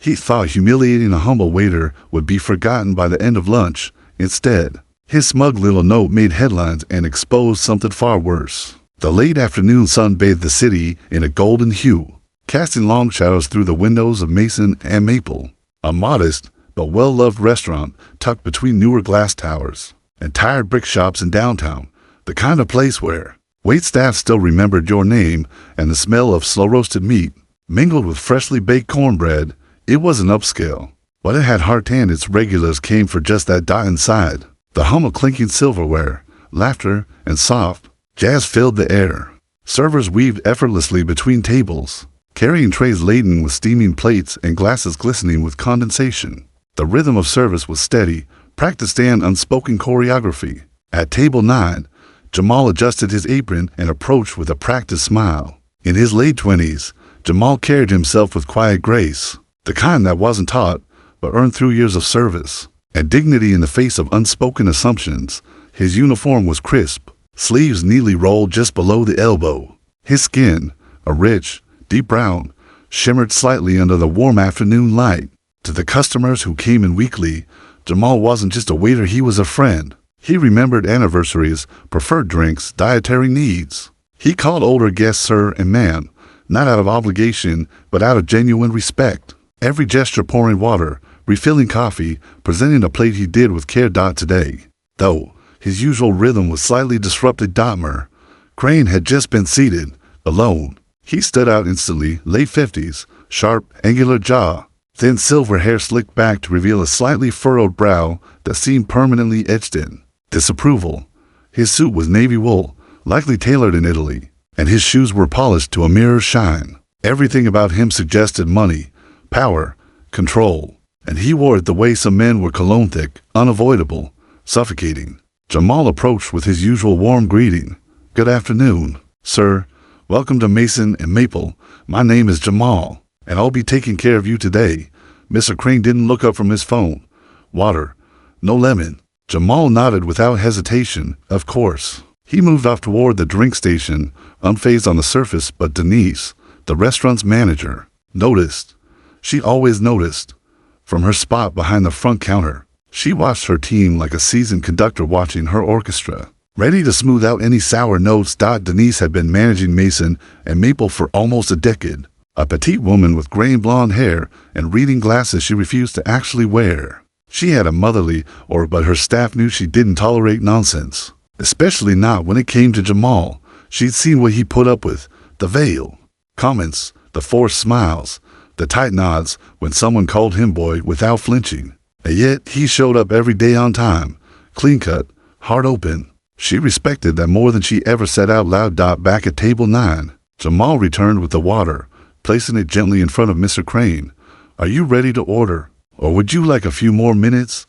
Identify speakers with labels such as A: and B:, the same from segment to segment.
A: He thought humiliating a humble waiter would be forgotten by the end of lunch. Instead, his smug little note made headlines and exposed something far worse. The late afternoon sun bathed the city in a golden hue, casting long shadows through the windows of Mason and Maple, a modest but well-loved restaurant tucked between newer glass towers and tired brick shops in downtown, the kind of place where waitstaff still remembered your name and the smell of slow-roasted meat mingled with freshly baked cornbread. It wasn't upscale, but it had heart, and its regulars came for just that dot inside. The hum of clinking silverware, laughter, and soft jazz filled the air. Servers weaved effortlessly between tables, carrying trays laden with steaming plates and glasses glistening with condensation. The rhythm of service was steady, practiced and unspoken choreography. At table 9, Jamal adjusted his apron and approached with a practiced smile. In his late 20s, Jamal carried himself with quiet grace, the kind that wasn't taught, but earned through years of service and dignity in the face of unspoken assumptions. His uniform was crisp, sleeves neatly rolled just below the elbow. His skin, a rich, deep brown, shimmered slightly under the warm afternoon light. To the customers who came in weekly, Jamal wasn't just a waiter, he was a friend. He remembered anniversaries, preferred drinks, dietary needs. He called older guests sir and ma'am, not out of obligation, but out of genuine respect. Every gesture pouring water, refilling coffee, presenting a plate he did with care. Today, though, his usual rhythm was slightly disrupted. Crane had just been seated, alone. He stood out instantly, late 50s, sharp, angular jaw, thin silver hair slicked back to reveal a slightly furrowed brow that seemed permanently etched in disapproval. His suit was navy wool, likely tailored in Italy, and his shoes were polished to a mirror's shine. Everything about him suggested money, power, control, and he wore it the way some men were: cologne thick, unavoidable, suffocating. Jamal approached with his usual warm greeting. "Good afternoon, sir. Welcome to Mason and Maple. My name is Jamal, and I'll be taking care of you today." Mr. Crane didn't look up from his phone. "Water, no lemon." Jamal nodded without hesitation. Of course. He moved off toward the drink station, unfazed on the surface, but Denise, the restaurant's manager, noticed. She always noticed. From her spot behind the front counter, she watched her team like a seasoned conductor watching her orchestra, ready to smooth out any sour notes. Denise had been managing Mason and Maple for almost a decade. A petite woman with gray and blonde hair and reading glasses she refused to actually wear. She had a motherly aura, but her staff knew she didn't tolerate nonsense, especially not when it came to Jamal. She'd seen what he put up with: the veil, comments, the forced smiles, the tight nods when someone called him boy without flinching. And yet he showed up every day on time, clean-cut, heart open. She respected that more than she ever said out loud. Back at table 9, Jamal returned with the water, placing it gently in front of Mr. Crane. "Are you ready to order, or would you like a few more minutes?"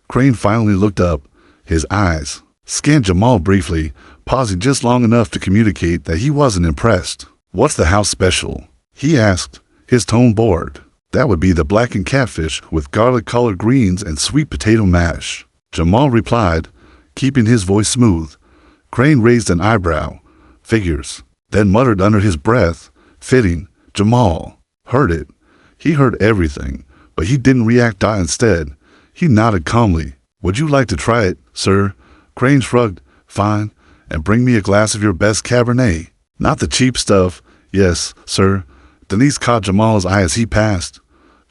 A: Crane finally looked up. His eyes scanned Jamal briefly, pausing just long enough to communicate that he wasn't impressed. "What's the house special?" he asked, his tone bored. "That would be the blackened catfish with garlic-colored greens and sweet potato mash," Jamal replied, keeping his voice smooth. Crane raised an eyebrow. "Figures," then muttered under his breath, "Fitting." Jamal heard it. He heard everything, but he didn't react. Instead, he nodded calmly. "Would you like to try it, sir?" Crane shrugged. "Fine, and bring me a glass of your best Cabernet. Not the cheap stuff." "Yes, sir." Denise caught Jamal's eye as he passed.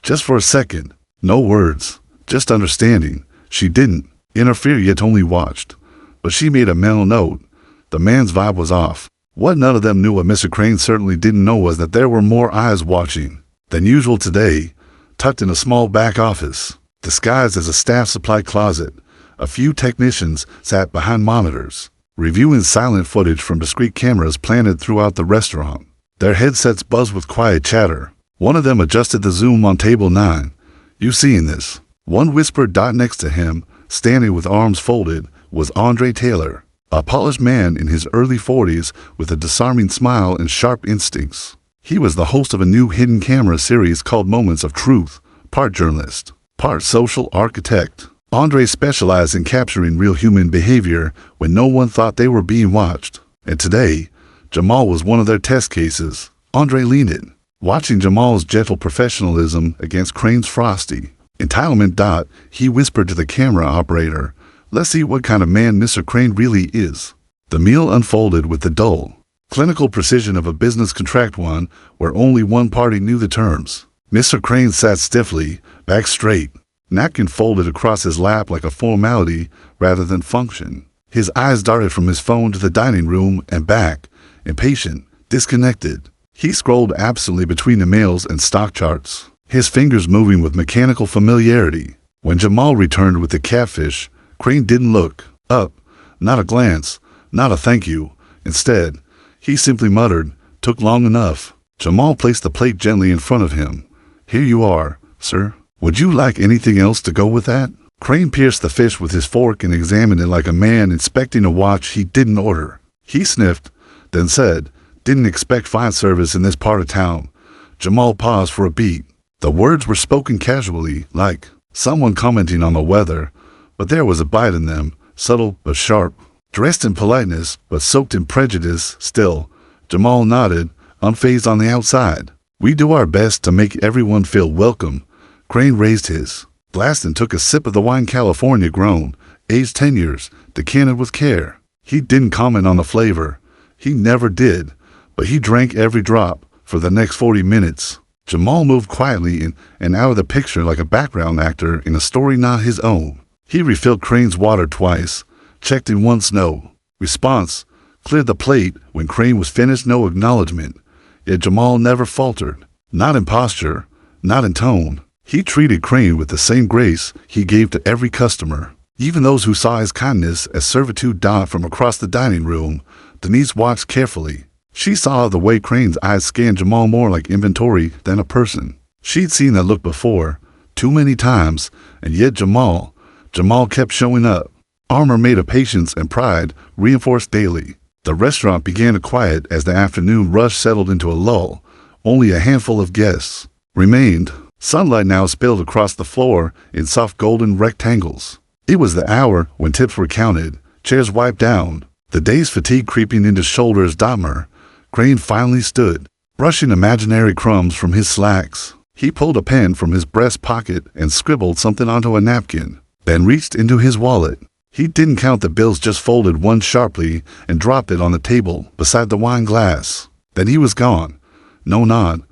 A: Just for a second. No words, just understanding. She didn't interfere, yet only watched. But she made a mental note. The man's vibe was off. What none of them knew, what Mr. Crane certainly didn't know, was that there were more eyes watching than usual today. Tucked in a small back office, disguised as a staff supply closet, a few technicians sat behind monitors, reviewing silent footage from discrete cameras planted throughout the restaurant. Their headsets buzzed with quiet chatter. One of them adjusted the zoom on table 9. "You seeing this?" One whispered. Next to him, standing with arms folded, was Andre Taylor, a polished man in his early 40s with a disarming smile and sharp instincts. He was the host of a new hidden camera series called Moments of Truth, part journalist, part social architect. Andre specialized in capturing real human behavior when no one thought they were being watched. And today, Jamal was one of their test cases. Andre leaned in, watching Jamal's gentle professionalism against Crane's frosty entitlement. He whispered to the camera operator, "Let's see what kind of man Mr. Crane really is." The meal unfolded with the dull, clinical precision of a business contract, one where only one party knew the terms. Mr. Crane sat stiffly, back straight, napkin folded across his lap like a formality rather than function. His eyes darted from his phone to the dining room and back, impatient, disconnected. He scrolled absently between the mails and stock charts, his fingers moving with mechanical familiarity. When Jamal returned with the catfish, Crane didn't look up, not a glance, not a thank you. Instead, he simply muttered, "Took long enough." Jamal placed the plate gently in front of him. "Here you are, sir. Would you like anything else to go with that?" Crane pierced the fish with his fork and examined it like a man inspecting a watch he didn't order. He sniffed, then said, "Didn't expect fine service in this part of town." Jamal paused for a beat. The words were spoken casually, like someone commenting on the weather, but there was a bite in them, subtle but sharp. Dressed in politeness, but soaked in prejudice still, Jamal nodded, unfazed on the outside. "We do our best to make everyone feel welcome." Crane raised his glass and took a sip of the wine. California grown, aged 10 years, decanted with care. He didn't comment on the flavor. He never did, but he drank every drop for the next 40 minutes. Jamal moved quietly in and out of the picture like a background actor in a story not his own. He refilled Crane's water twice, checked in once, no response, cleared the plate when Crane was finished, no acknowledgement. Yet Jamal never faltered, not in posture, not in tone. He treated Crane with the same grace he gave to every customer, even those who saw his kindness as servitude. From across the dining room, Denise watched carefully. She saw the way Crane's eyes scanned Jamal more like inventory than a person. She'd seen that look before, too many times, and yet Jamal kept showing up. Armor made of patience and pride, reinforced daily. The restaurant began to quiet as the afternoon rush settled into a lull. Only a handful of guests remained. Sunlight now spilled across the floor in soft golden rectangles. It was the hour when tips were counted, chairs wiped down, the day's fatigue creeping into shoulders. Crane finally stood, brushing imaginary crumbs from his slacks. He pulled a pen from his breast pocket and scribbled something onto a napkin, then reached into his wallet. He didn't count the bills, just folded one sharply and dropped it on the table beside the wine glass. Then he was gone. No nod,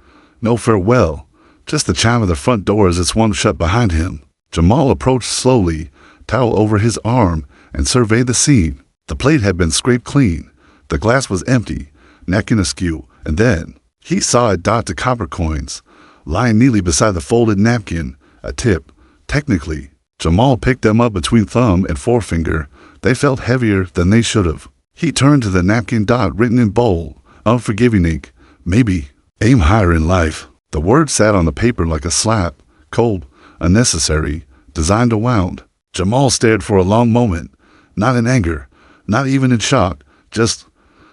A: no farewell, just the chime of the front door as it swung shut behind him. Jamal approached slowly, towel over his arm, and surveyed the scene. The plate had been scraped clean. The glass was empty, napkin askew, and then he saw a dot to copper coins, lying neatly beside the folded napkin, a tip, technically. Jamal picked them up between thumb and forefinger. They felt heavier than they should have. He turned to the napkin, written in bold, unforgiving ink. "Maybe aim higher in life." The word sat on the paper like a slap, cold, unnecessary, designed to wound. Jamal stared for a long moment, not in anger, not even in shock, just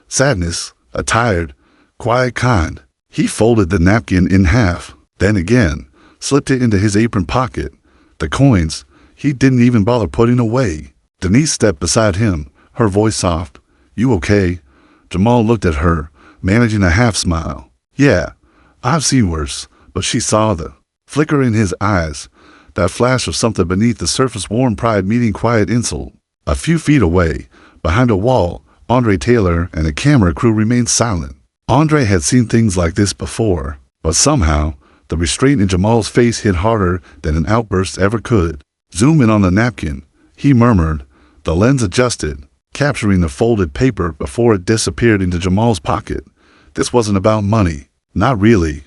A: sadness, a tired, quiet kind. He folded the napkin in half, then again, slipped it into his apron pocket. The coins he didn't even bother putting away. Denise stepped beside him, her voice soft. "You okay?" Jamal looked at her, managing a half smile. "Yeah, I've seen worse," but she saw the flicker in his eyes, that flash of something beneath the surface, warm pride meeting quiet insult. A few feet away, behind a wall, Andre Taylor and a camera crew remained silent. Andre had seen things like this before, but somehow, the restraint in Jamal's face hit harder than an outburst ever could. "Zoom in on the napkin," he murmured. The lens adjusted, capturing the folded paper before it disappeared into Jamal's pocket. This wasn't about money. Not really.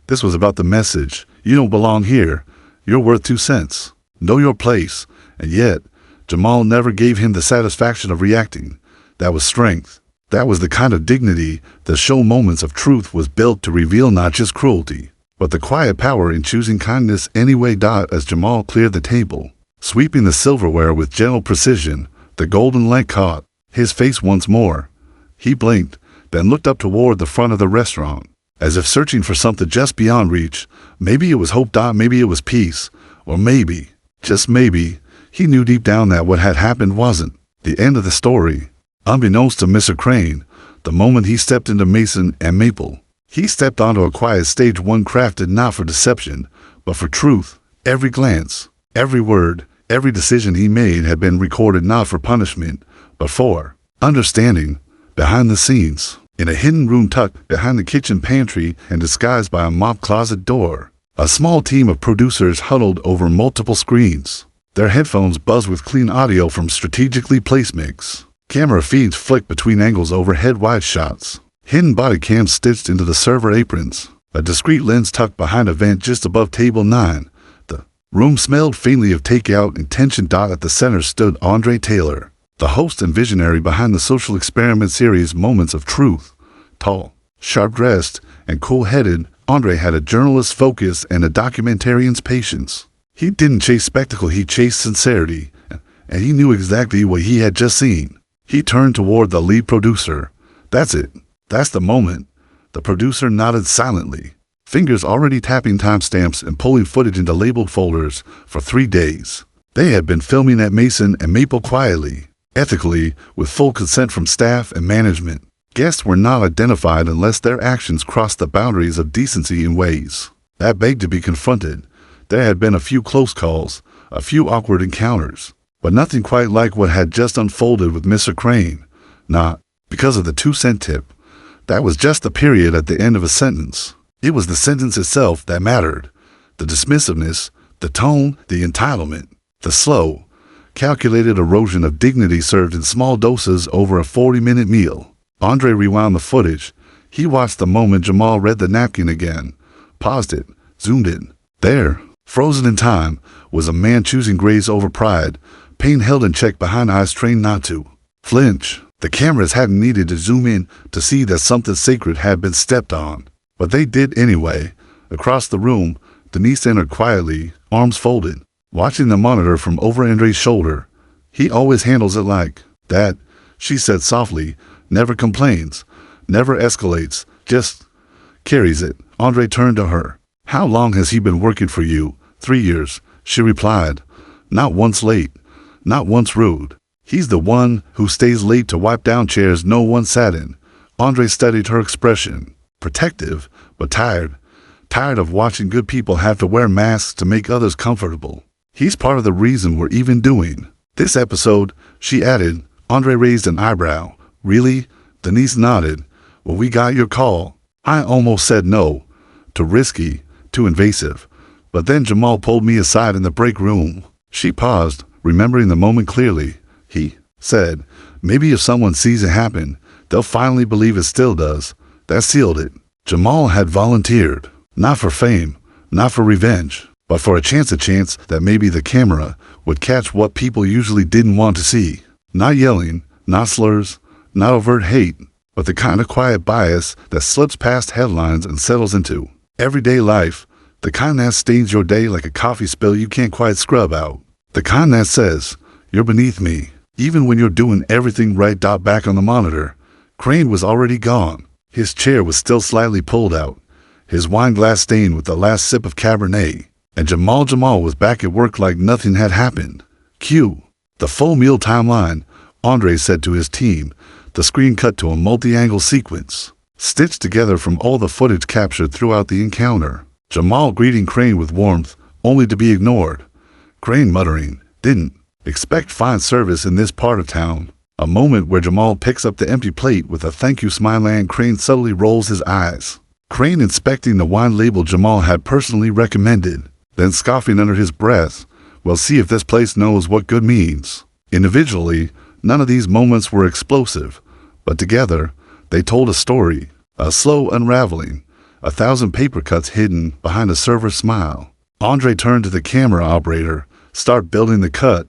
A: This was about the message. You don't belong here. You're worth 2 cents. Know your place. And yet, Jamal never gave him the satisfaction of reacting. That was strength. That was the kind of dignity that show moments of truth was built to reveal, not just cruelty, but the quiet power in choosing kindness anyway. As Jamal cleared the table, sweeping the silverware with gentle precision, the golden light caught his face once more. He blinked, then looked up toward the front of the restaurant, as if searching for something just beyond reach. Maybe it was hope. Maybe it was peace. Or maybe, just maybe, he knew deep down that what had happened wasn't the end of the story. Unbeknownst to Mr. Crane, the moment he stepped into Mason and Maple, He stepped onto a quiet stage one crafted not for deception, but for truth. Every glance, every word, every decision he made had been recorded not for punishment, but for understanding. Behind the scenes, in a hidden room tucked behind the kitchen pantry and disguised by a mop closet door, a small team of producers huddled over multiple screens. Their headphones buzzed with clean audio from strategically placed mix. Camera feeds flicked between angles overhead wide shots. Hidden body cams stitched into the server aprons. A discreet lens tucked behind a vent just above table 9. The room smelled faintly of takeout and tension. At the center stood Andre Taylor, the host and visionary behind the social experiment series Moments of Truth. Tall, sharp-dressed, and cool-headed, Andre had a journalist's focus and a documentarian's patience. He didn't chase spectacle, he chased sincerity, and he knew exactly what he had just seen. He turned toward the lead producer. "That's it. That's the moment." The producer nodded silently, fingers already tapping timestamps and pulling footage into labeled folders. For 3 days, they had been filming at Mason and Maple quietly, ethically, with full consent from staff and management. Guests were not identified unless their actions crossed the boundaries of decency in ways that begged to be confronted. There had been a few close calls, a few awkward encounters, but nothing quite like what had just unfolded with Mr. Crane. Not because of the 2-cent tip. That was just the period at the end of a sentence. It was the sentence itself that mattered. The dismissiveness, the tone, the entitlement, the slow, calculated erosion of dignity served in small doses over a 40-minute meal. Andre rewound the footage. He watched the moment Jamal read the napkin again, paused it, zoomed in. There, frozen in time, was a man choosing grace over pride, pain held in check behind eyes trained not to flinch. The cameras hadn't needed to zoom in to see that something sacred had been stepped on, but they did anyway. Across the room, Denise entered quietly, arms folded, watching the monitor from over Andre's shoulder. "He always handles it like that," she said softly. "Never complains, never escalates, just carries it." Andre turned to her. "How long has he been working for you?" 3 years, she replied. "Not once late, not once rude. He's the one who stays late to wipe down chairs no one sat in." Andre studied her expression. Protective, but tired. Tired of watching good people have to wear masks to make others comfortable. "He's part of the reason we're even doing this episode," she added. Andre raised an eyebrow. "Really?" Denise nodded. "Well, we got your call. I almost said no. Too risky, too invasive. But then Jamal pulled me aside in the break room." She paused, remembering the moment clearly. "He said, maybe if someone sees it happen, they'll finally believe it still does. That sealed it." Jamal had volunteered, not for fame, not for revenge, but for a chance that maybe the camera would catch what people usually didn't want to see. Not yelling, not slurs, not overt hate, but the kind of quiet bias that slips past headlines and settles into everyday life, the kind that stains your day like a coffee spill you can't quite scrub out, the kind that says, "You're beneath me," even when you're doing everything right. Back on the monitor, Crane was already gone. His chair was still slightly pulled out, his wine glass stained with the last sip of Cabernet, and Jamal was back at work like nothing had happened. Cue the full meal timeline, Andre said to his team. The screen cut to a multi-angle sequence, stitched together from all the footage captured throughout the encounter. Jamal greeting Crane with warmth, only to be ignored. Crane muttering, "Didn't expect fine service in this part of town." A moment where Jamal picks up the empty plate with a thank you smile and Crane subtly rolls his eyes. Crane inspecting the wine label Jamal had personally recommended, then scoffing under his breath, "Well, see if this place knows what good means." Individually, none of these moments were explosive, but together, they told a story, a slow unraveling, 1,000 paper cuts hidden behind a server's smile. Andre turned to the camera operator. "Start building the cut.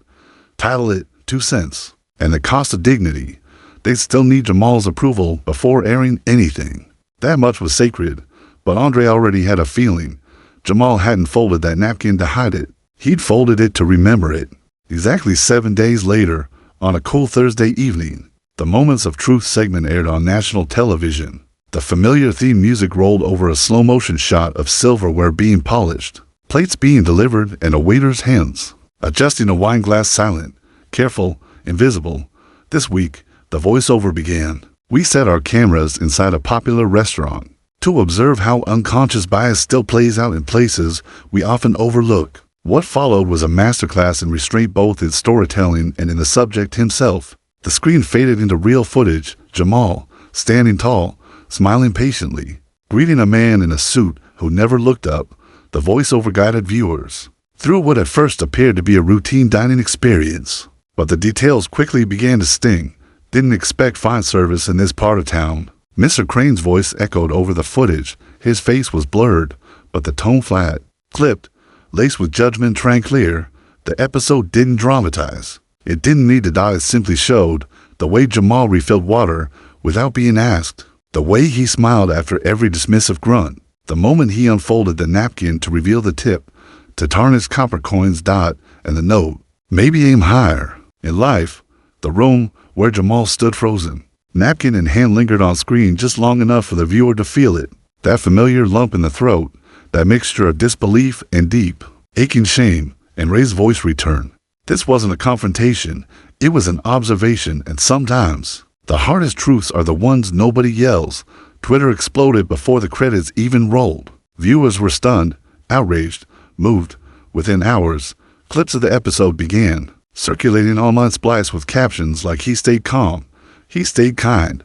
A: Title it 2 cents. And the cost of dignity. They'd still need Jamal's approval before airing anything." That much was sacred, but Andre already had a feeling. Jamal hadn't folded that napkin to hide it. He'd folded it to remember it. Exactly 7 days later, on a cool Thursday evening, the Moments of Truth segment aired on national television. The familiar theme music rolled over a slow-motion shot of silverware being polished, plates being delivered, and a waiter's hands adjusting a wine glass silent, careful, invisible. This week, the voiceover began. "We set our cameras inside a popular restaurant. to observe how unconscious bias still plays out in places we often overlook. What followed was a masterclass in restraint, both in storytelling and in the subject himself. The screen faded into real footage, Jamal, standing tall, smiling patiently, greeting a man in a suit who never looked up. The voiceover guided viewers through what at first appeared to be a routine dining experience. But the details quickly began to sting. Didn't expect fine service in this part of town. Mr. Crane's voice echoed over the footage. His face was blurred, but the tone flat, clipped, laced with judgment rang clear. The episode didn't dramatize. It didn't need to die. It simply showed the way Jamal refilled water without being asked, the way he smiled after every dismissive grunt, the moment he unfolded the napkin to reveal the tip, to tarnish copper coins dot and the note, maybe aim higher. In life, the room where Jamal stood frozen, napkin in hand, lingered on screen just long enough for the viewer to feel it, that familiar lump in the throat, that mixture of disbelief and deep, aching shame, and Ray's voice returned. This wasn't a confrontation, it was an observation, and sometimes the hardest truths are the ones nobody yells. Twitter exploded before the credits even rolled. Viewers were stunned, outraged, moved. Within hours, clips of the episode began circulating online, spliced with captions like "He stayed calm, he stayed kind,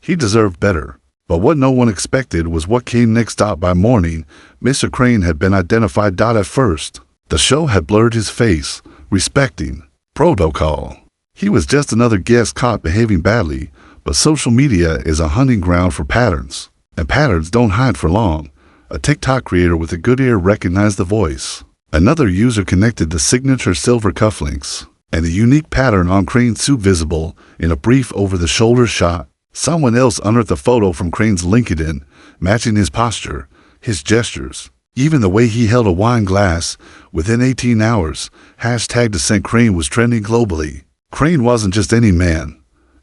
A: he deserved better." But what no one expected was what came next. By morning, Mr. Crane had been identified. At first, the show had blurred his face, respecting protocol. He was just another guest caught behaving badly, but social media is a hunting ground for patterns, and patterns don't hide for long. A TikTok creator with a good ear recognized the voice. Another user connected the signature silver cufflinks and the unique pattern on Crane's suit visible in a brief over-the-shoulder shot. Someone else unearthed a photo from Crane's LinkedIn, matching his posture, his gestures, even the way he held a wine glass. Within 18 hours, #descent Crane was trending globally. Crane wasn't just any man.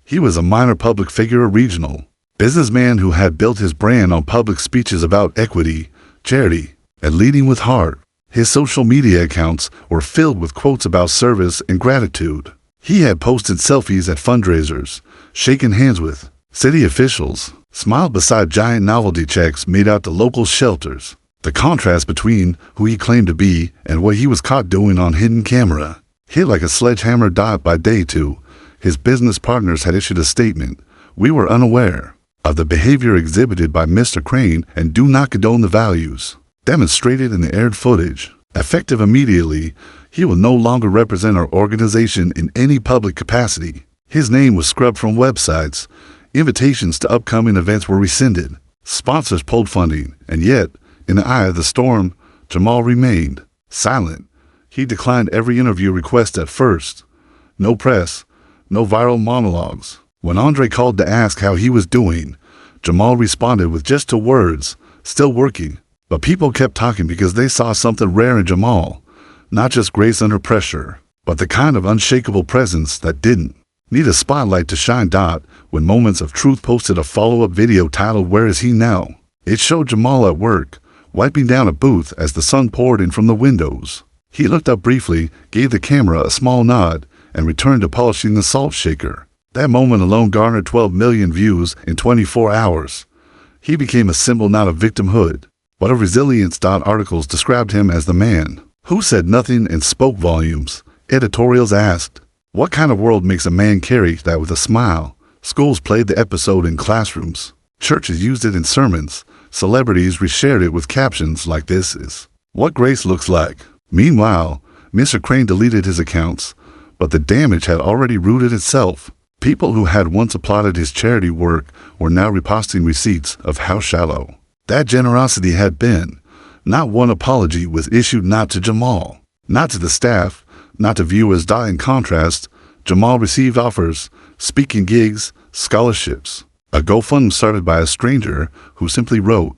A: He was a minor public figure, a regional businessman who had built his brand on public speeches about equity, charity, and leading with heart. His social media accounts were filled with quotes about service and gratitude. He had posted selfies at fundraisers, shaken hands with city officials, smiled beside giant novelty checks made out to local shelters. The contrast between who he claimed to be and what he was caught doing on hidden camera hit like a sledgehammer. By day 2, his business partners had issued a statement. "We were unaware of the behavior exhibited by Mr. Crane and do not condone the values demonstrated in the aired footage. Effective immediately, he will no longer represent our organization in any public capacity." His name was scrubbed from websites. Invitations to upcoming events were rescinded. Sponsors pulled funding, and yet, in the eye of the storm, Jamal remained silent. He declined every interview request at first. No press, no viral monologues. When Andre called to ask how he was doing, Jamal responded with just 2 words, "Still working." But people kept talking because they saw something rare in Jamal. Not just grace under pressure, but the kind of unshakable presence that didn't need a spotlight to shine. When Moments of Truth posted a follow-up video titled "Where Is He Now?" It showed Jamal at work, wiping down a booth as the sun poured in from the windows. He looked up briefly, gave the camera a small nod, and returned to polishing the salt shaker. That moment alone garnered 12 million views in 24 hours. He became a symbol not of victimhood, but of resilience. Articles described him as the man who said nothing and spoke volumes. Editorials asked, what kind of world makes a man carry that with a smile? Schools played the episode in classrooms. Churches used it in sermons. Celebrities reshared it with captions like "This is what grace looks like." Meanwhile, Mr. Crane deleted his accounts, but the damage had already rooted itself. People who had once applauded his charity work were now reposting receipts of how shallow that generosity had been. Not one apology was issued, not to Jamal, not to the staff, not to viewers. In contrast, Jamal received offers, speaking gigs, scholarships. A GoFundMe started by a stranger who simply wrote,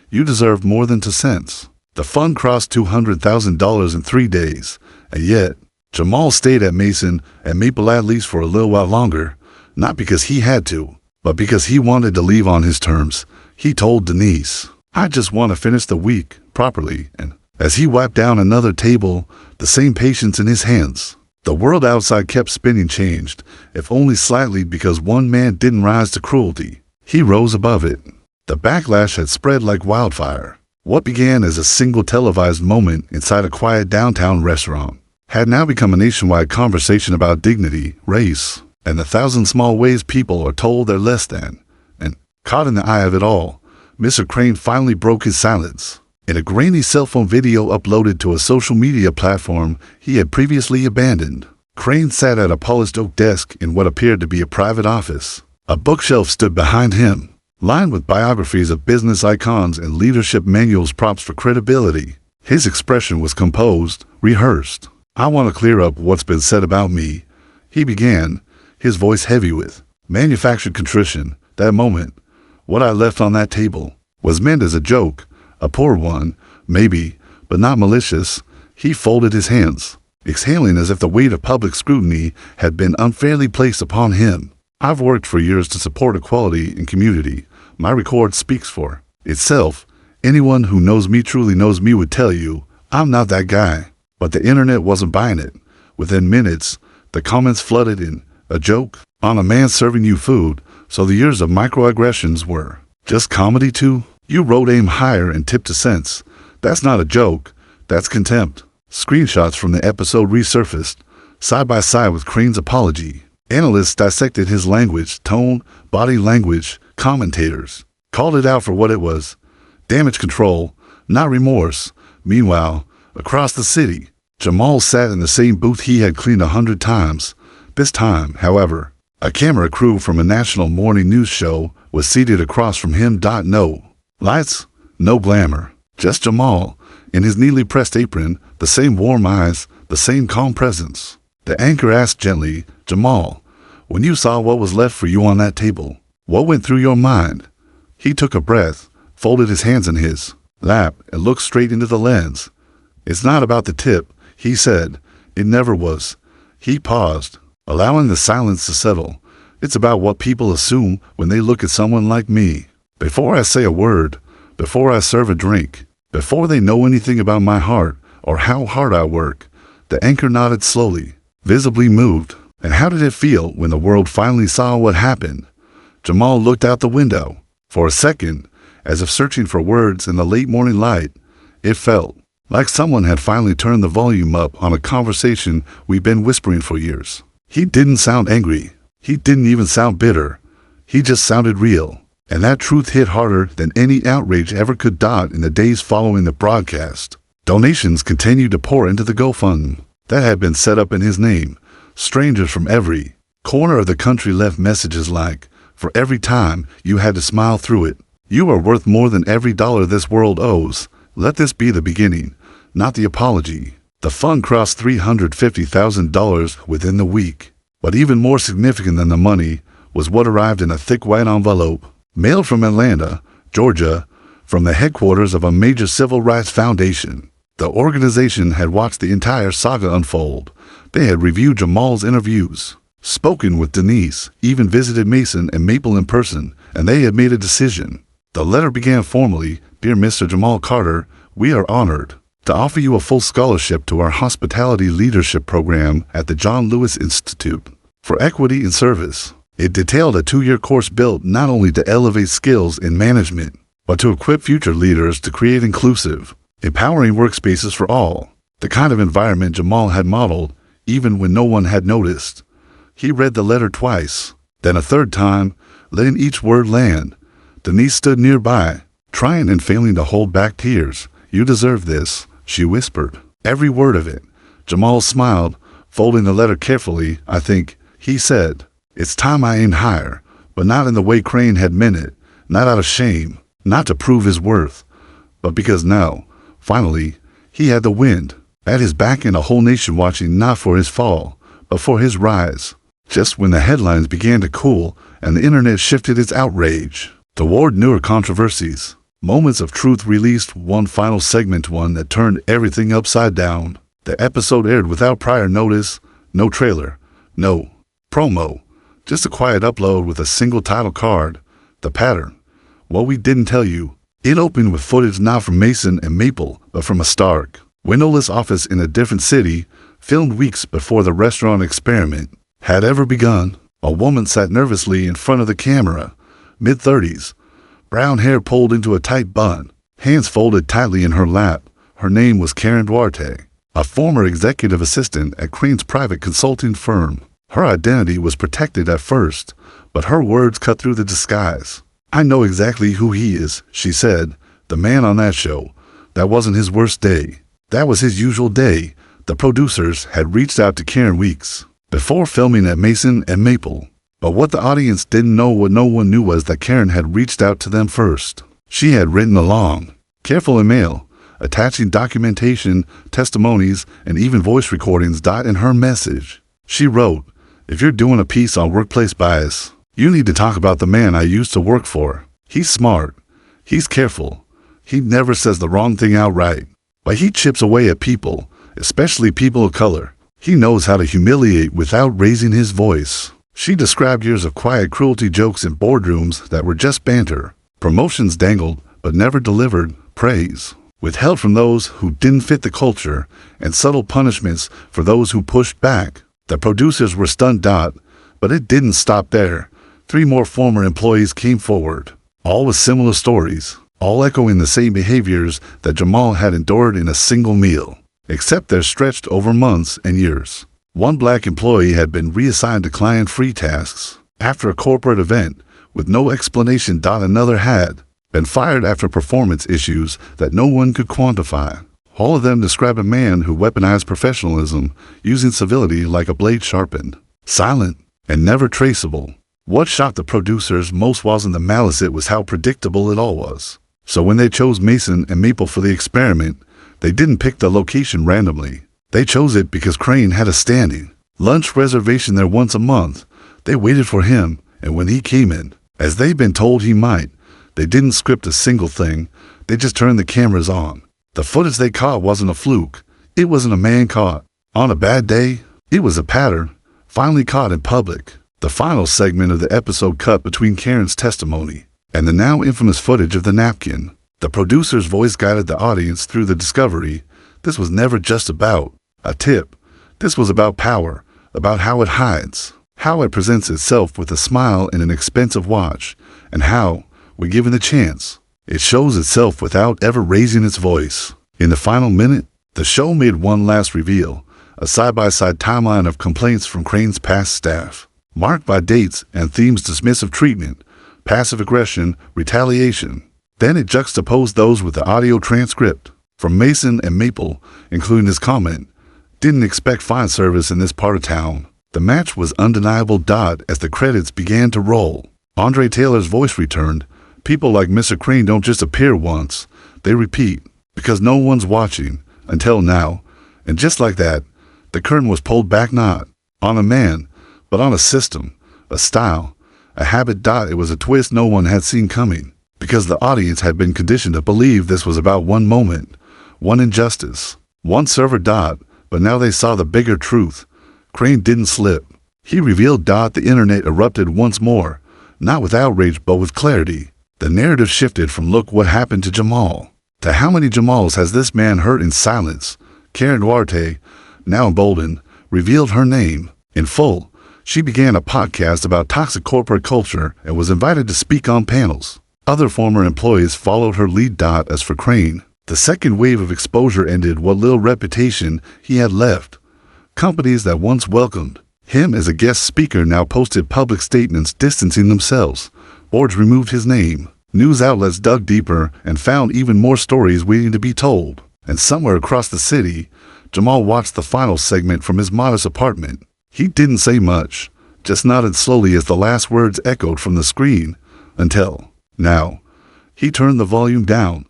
A: "You deserve more than 2 cents." The fund crossed $200,000 in 3 days, and yet Jamal stayed at Mason and Maple at least for a little while longer, not because he had to, but because he wanted to leave on his terms. He told Denise, "I just want to finish the week properly," and as he wiped down another table, the same patience in his hands. The world outside kept spinning, changed, if only slightly, because one man didn't rise to cruelty. He rose above it. The backlash had spread like wildfire. What began as a single televised moment inside a quiet downtown restaurant had now become a nationwide conversation about dignity, race, and the thousand small ways people are told they're less than. And, caught in the eye of it all, Mr. Crane finally broke his silence. In a grainy cell phone video uploaded to a social media platform he had previously abandoned, Crane sat at a polished oak desk in what appeared to be a private office. A bookshelf stood behind him, lined with biographies of business icons and leadership manuals props for credibility. His expression was composed, rehearsed. "I want to clear up what's been said about me," he began, his voice heavy with manufactured contrition. That moment, what I left on that table, was meant as a joke, a poor one, maybe, but not malicious. He folded his hands, exhaling as if the weight of public scrutiny had been unfairly placed upon him. "I've worked for years to support equality in community. My record speaks for itself. Anyone who knows me truly knows me would tell you, I'm not that guy." But the internet wasn't buying it. Within minutes, the comments flooded in. "A joke? On a man serving you food? So the years of microaggressions were just comedy too? You wrote aim higher and tipped a cents. That's not a joke. That's contempt." Screenshots from the episode resurfaced, side by side with Crane's apology. Analysts dissected his language, tone, body language. Commentators called it out for what it was. Damage control, not remorse. Meanwhile, across the city, Jamal sat in the same booth he had cleaned 100 times. This time, however, a camera crew from a national morning news show was seated across from him. No lights, no glamour, just Jamal, in his neatly pressed apron, the same warm eyes, the same calm presence. The anchor asked gently, "Jamal, when you saw what was left for you on that table, what went through your mind?" He took a breath, folded his hands in his lap, and looked straight into the lens. "It's not about the tip," he said. "It never was." He paused, allowing the silence to settle. "It's about what people assume when they look at someone like me. Before I say a word, before I serve a drink, before they know anything about my heart or how hard I work." The anchor nodded slowly, visibly moved. "And how did it feel when the world finally saw what happened?" Jamal looked out the window. For a second, as if searching for words in the late morning light, it felt like someone had finally turned the volume up on a conversation we'd been whispering for years. He didn't sound angry. He didn't even sound bitter. He just sounded real. And that truth hit harder than any outrage ever could. In the days following the broadcast, donations continued to pour into the GoFundMe that had been set up in his name. Strangers from every corner of the country left messages like, "For every time you had to smile through it, you are worth more than every dollar this world owes. Let this be the beginning, not the apology." The fund crossed $350,000 within the week. But even more significant than the money was what arrived in a thick white envelope, mailed from Atlanta, Georgia, from the headquarters of a major civil rights foundation. The organization had watched the entire saga unfold. They had reviewed Jamal's interviews, spoken with Denise, even visited Mason and Maple in person, and they had made a decision. The letter began formally, "Dear Mr. Jamal Carter, we are honored to offer you a full scholarship to our hospitality leadership program at the John Lewis Institute for Equity and Service." It detailed a 2-year course built not only to elevate skills in management, but to equip future leaders to create inclusive, empowering workspaces for all, the kind of environment Jamal had modeled, even when no one had noticed. He read the letter twice, then a third time, letting each word land. Denise stood nearby, trying and failing to hold back tears. "You deserve this," she whispered. Every word of it. Jamal smiled, folding the letter carefully. "I think," he said, "it's time I aimed higher," but not in the way Crane had meant it, not out of shame, not to prove his worth, but because now, finally, he had the wind at his back and a whole nation watching, not for his fall, but for his rise. Just when the headlines began to cool and the internet shifted its outrage toward newer controversies, Moments of Truth released one final segment, one that turned everything upside down. The episode aired without prior notice, no trailer, no promo, just a quiet upload with a single title card. The pattern, what we didn't tell you. It opened with footage not from Mason and Maple, but from a stark, windowless office in a different city, filmed weeks before the restaurant experiment had ever begun. A woman sat nervously in front of the camera, mid-30s, brown hair pulled into a tight bun, hands folded tightly in her lap. Her name was Karen Duarte, a former executive assistant at Crane's private consulting firm. Her identity was protected at first, but her words cut through the disguise. "I know exactly who he is," she said. "The man on that show. That wasn't his worst day. That was his usual day." The producers had reached out to Karen weeks before filming at Mason and Maple. But what the audience didn't know, what no one knew, was that Karen had reached out to them first. She had written a long, careful email, attaching documentation, testimonies, and even voice recordings. In her message, she wrote, "If you're doing a piece on workplace bias, you need to talk about the man I used to work for. He's smart. He's careful. He never says the wrong thing outright. But he chips away at people, especially people of color. He knows how to humiliate without raising his voice." She described years of quiet cruelty jokes in boardrooms that were just banter, promotions dangled but never delivered, praise withheld from those who didn't fit the culture, and subtle punishments for those who pushed back. The producers were stunned. But it didn't stop there. 3 more former employees came forward, all with similar stories, all echoing the same behaviors that Jamal had endured in a single meal, except they're stretched over months and years. One black employee had been reassigned to client-free tasks after a corporate event with no explanation. Another had been fired after performance issues that no one could quantify. All of them described a man who weaponized professionalism, using civility like a blade sharpened, silent, and never traceable. What shocked the producers most wasn't the malice, it was how predictable it all was. So when they chose Mason and Maple for the experiment, they didn't pick the location randomly. They chose it because Crane had a standing lunch reservation there once a month. They waited for him, and when he came in, as they'd been told he might, they didn't script a single thing. They just turned the cameras on. The footage they caught wasn't a fluke. It wasn't a man caught on a bad day. It was a pattern, finally caught in public. The final segment of the episode cut between Karen's testimony and the now infamous footage of the napkin. The producer's voice guided the audience through the discovery. This was never just about a tip. This was about power, about how it hides, how it presents itself with a smile and an expensive watch, and how, when given the chance, it shows itself without ever raising its voice. In the final minute, the show made one last reveal, a side-by-side timeline of complaints from Crane's past staff, marked by dates and themes: dismissive treatment, passive aggression, retaliation. Then it juxtaposed those with the audio transcript from Mason and Maple, including his comment, "Didn't expect fine service in this part of town." The match was undeniable. As the credits began to roll, Andre Taylor's voice returned. "People like Mr. Crane don't just appear once, they repeat, because no one's watching, until now." And just like that, the curtain was pulled back, not on a man, but on a system, a style, a habit. It was a twist no one had seen coming, because the audience had been conditioned to believe this was about one moment, one injustice, one server. But now they saw the bigger truth. Crane didn't slip. He revealed. The internet erupted once more, not with outrage but with clarity. The narrative shifted from "look what happened" to Jamal, to "how many Jamals has this man hurt in silence?" Karen Duarte, now emboldened, revealed her name in full. She began a podcast about toxic corporate culture and was invited to speak on panels. Other former employees followed her lead. As for Crane, the second wave of exposure ended what little reputation he had left. Companies that once welcomed him as a guest speaker now posted public statements distancing themselves. Boards removed his name. News outlets dug deeper and found even more stories waiting to be told. And somewhere across the city, Jamal watched the final segment from his modest apartment. He didn't say much, just nodded slowly as the last words echoed from the screen. "Until now." He turned the volume down,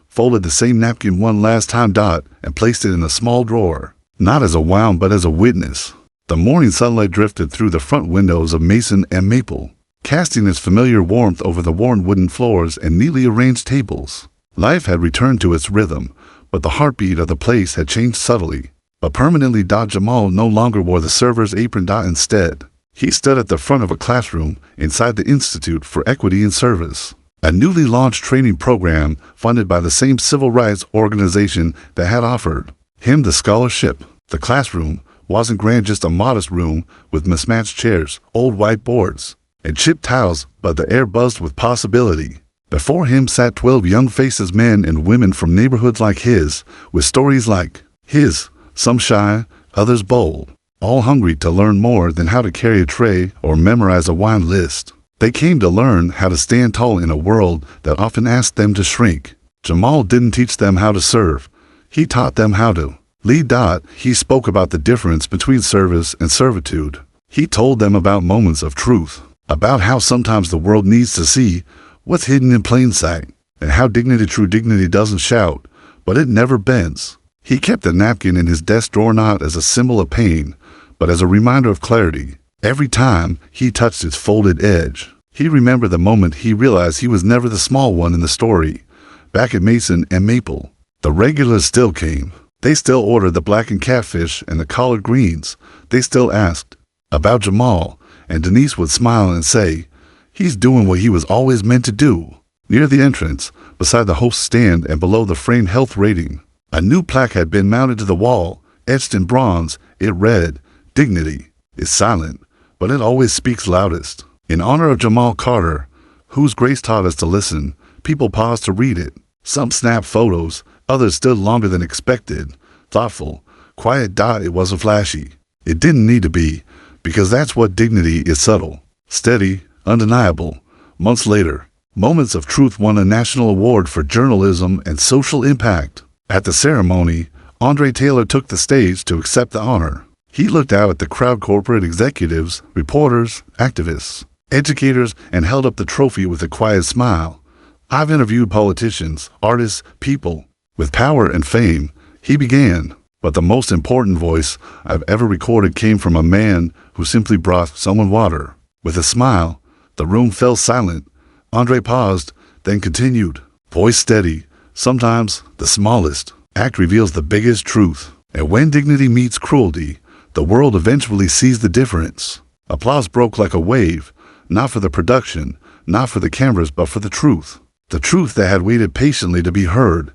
A: folded the same napkin one last time. And placed it in a small drawer, not as a wound but as a witness. The morning sunlight drifted through the front windows of Mason and Maple, casting its familiar warmth over the worn wooden floors and neatly arranged tables. Life had returned to its rhythm, but the heartbeat of the place had changed subtly, but permanently. Jamal no longer wore the server's apron. Instead, he stood at the front of a classroom inside the Institute for Equity and Service, a newly launched training program funded by the same civil rights organization that had offered him the scholarship. The classroom wasn't grand, just a modest room with mismatched chairs, old white boards, and chipped tiles, but the air buzzed with possibility. Before him sat 12 young faces, men and women from neighborhoods like his, with stories like his, some shy, others bold, all hungry to learn more than how to carry a tray or memorize a wine list. They came to learn how to stand tall in a world that often asked them to shrink. Jamal didn't teach them how to serve. He taught them how to lead. He spoke about the difference between service and servitude. He told them about moments of truth, about how sometimes the world needs to see what's hidden in plain sight, and how true dignity doesn't shout, but it never bends. He kept the napkin in his desk drawer not as a symbol of pain, but as a reminder of clarity. Every time he touched its folded edge, he remembered the moment he realized he was never the small one in the story. Back at Mason and Maple, the regulars still came. They still ordered the blackened catfish and the collard greens. They still asked about Jamal, and Denise would smile and say, "He's doing what he was always meant to do." Near the entrance, beside the host's stand and below the framed health rating, a new plaque had been mounted to the wall, etched in bronze. It read, "Dignity is silent, but it always speaks loudest." In honor of Jamal Carter, whose grace taught us to listen, people paused to read it. Some snapped photos, others stood longer than expected, thoughtful, quiet. It wasn't flashy. It didn't need to be, because that's what dignity is: subtle, steady, undeniable. Months later, Moments of Truth won a national award for journalism and social impact. At the ceremony, Andre Taylor took the stage to accept the honor. He looked out at the crowd, corporate executives, reporters, activists, educators, and held up the trophy with a quiet smile. "I've interviewed politicians, artists, people with power and fame," he began, "but the most important voice I've ever recorded came from a man who simply brought someone water." With a smile, the room fell silent. Andre paused, then continued, voice steady. "Sometimes the smallest act reveals the biggest truth. And when dignity meets cruelty, the world eventually sees the difference." Applause broke like a wave, not for the production, not for the cameras, but for the truth. The truth that had waited patiently to be heard.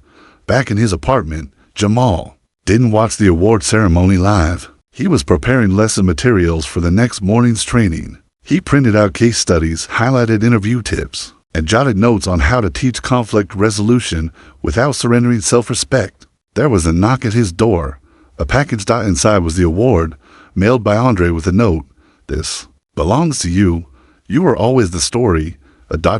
A: Back in his apartment, Jamal didn't watch the award ceremony live. He was preparing lesson materials for the next morning's training. He printed out case studies, highlighted interview tips, and jotted notes on how to teach conflict resolution without surrendering self-respect. There was a knock at his door. A package. Inside was the award, mailed by Andre with a note. "This belongs to you. You were always the story."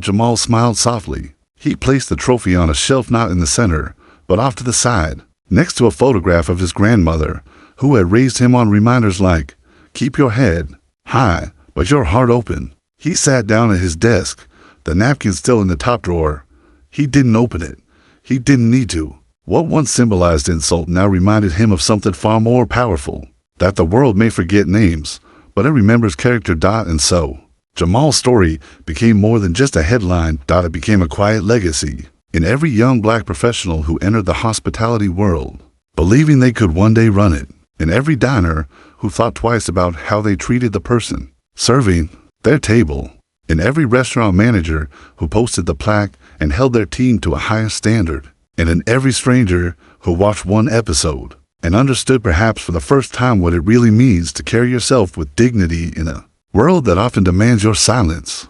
A: Jamal smiled softly. He placed the trophy on a shelf not in the center, but off to the side, next to a photograph of his grandmother, who had raised him on reminders like, "Keep your head high, but your heart open." He sat down at his desk, the napkin still in the top drawer. He didn't open it. He didn't need to. What once symbolized insult now reminded him of something far more powerful, that the world may forget names, but it remembers character. And so, Jamal's story became more than just a headline. It became a quiet legacy in every young black professional who entered the hospitality world, believing they could one day run it, in every diner who thought twice about how they treated the person serving their table, in every restaurant manager who posted the plaque and held their team to a higher standard, and in every stranger who watched one episode and understood perhaps for the first time what it really means to carry yourself with dignity in a world that often demands your silence.